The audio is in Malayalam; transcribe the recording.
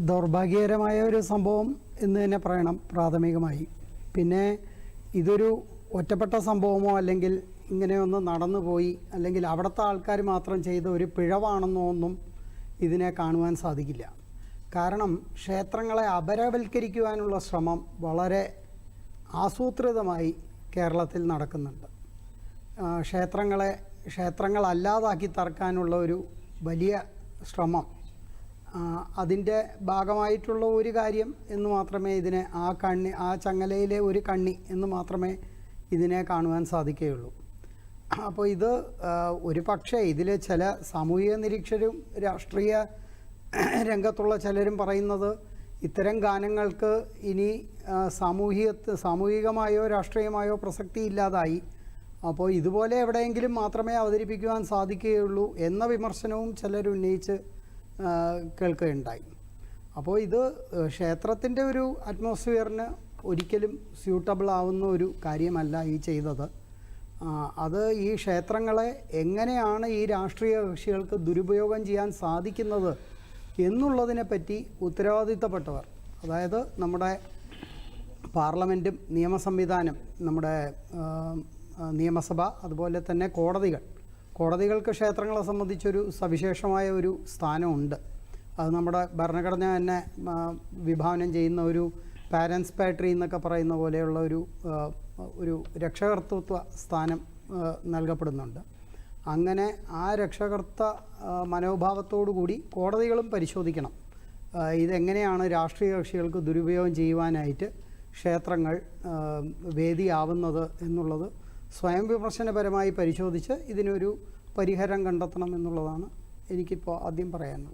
ദൗർഭാഗ്യകരമായ ഒരു സംഭവം എന്ന് തന്നെ പറയണം പ്രാഥമികമായി. പിന്നെ ഇതൊരു ഒറ്റപ്പെട്ട സംഭവമോ അല്ലെങ്കിൽ ഇങ്ങനെയൊന്ന് നടന്നുപോയി അല്ലെങ്കിൽ അവിടുത്തെ ആൾക്കാർ മാത്രം ചെയ്ത ഒരു പിഴവാണെന്നോ ഒന്നും ഇതിനെ കാണുവാൻ സാധിക്കില്ല. കാരണം ക്ഷേത്രങ്ങളെ അപരവൽക്കരിക്കുവാനുള്ള ശ്രമം വളരെ ആസൂത്രിതമായി കേരളത്തിൽ നടക്കുന്നുണ്ട്. ക്ഷേത്രങ്ങളല്ലാതാക്കി തറക്കാനുള്ള ഒരു വലിയ ശ്രമം, അതിൻ്റെ ഭാഗമായിട്ടുള്ള ഒരു കാര്യം എന്ന് മാത്രമേ ഇതിനെ ആ ചങ്ങലയിലെ ഒരു കണ്ണി എന്ന് മാത്രമേ ഇതിനെ കാണുവാൻ സാധിക്കുകയുള്ളൂ. അപ്പോൾ ഇത് ഒരു പക്ഷേ ഇതിൽ ചില സാമൂഹിക നിരീക്ഷകരും രാഷ്ട്രീയ രംഗത്തുള്ള ചിലരും പറയുന്നത് ഇത്തരം ഗാനങ്ങൾക്ക് ഇനി സാമൂഹികമായോ രാഷ്ട്രീയമായോ പ്രസക്തി ഇല്ലാതായി, അപ്പോൾ ഇതുപോലെ എവിടെയെങ്കിലും മാത്രമേ അവതരിപ്പിക്കുവാൻ സാധിക്കുകയുള്ളൂ എന്ന വിമർശനവും ചിലർ ഉന്നയിച്ച് കേൾക്കുകയുണ്ടായി. അപ്പോൾ ഇത് ക്ഷേത്രത്തിൻ്റെ ഒരു അറ്റ്മോസ്ഫിയറിന് ഒരിക്കലും സ്യൂട്ടബിൾ ആവുന്ന ഒരു കാര്യമല്ല ഈ ചെയ്തത്. അത് ഈ ക്ഷേത്രങ്ങളെ എങ്ങനെയാണ് ഈ രാഷ്ട്രീയ കക്ഷികൾക്ക് ദുരുപയോഗം ചെയ്യാൻ സാധിക്കുന്നത് എന്നുള്ളതിനെപ്പറ്റി ഉത്തരവാദിത്തപ്പെട്ടവർ, അതായത് നമ്മുടെ പാർലമെൻറ്റും നിയമ സംവിധാനം, നമ്മുടെ നിയമസഭ, അതുപോലെ തന്നെ കോടതികൾക്ക് ക്ഷേത്രങ്ങളെ സംബന്ധിച്ചൊരു സവിശേഷമായ ഒരു സ്ഥാനമുണ്ട്. അത് നമ്മുടെ ഭരണഘടന തന്നെ വിഭാവനം ചെയ്യുന്ന ഒരു പാരൻസ് പാട്രി എന്നൊക്കെ പറയുന്ന പോലെയുള്ള ഒരു രക്ഷകർത്തൃത്വ സ്ഥാനം നൽകപ്പെടുന്നുണ്ട്. അങ്ങനെ ആ രക്ഷകർത്ത മനോഭാവത്തോടു കൂടി കോടതികളും പരിശോധിക്കണം ഇതെങ്ങനെയാണ് രാഷ്ട്രീയ കക്ഷികൾക്ക് ദുരുപയോഗം ചെയ്യുവാനായിട്ട് ക്ഷേത്രങ്ങൾ വേദിയാവുന്നത് എന്നുള്ളത് സ്വയം വിമർശനപരമായി പരിശോധിച്ച് ഇതിനൊരു പരിഹാരം കണ്ടെത്തണം എന്നുള്ളതാണ് എനിക്കിപ്പോൾ ആദ്യം പറയാനുള്ളത്.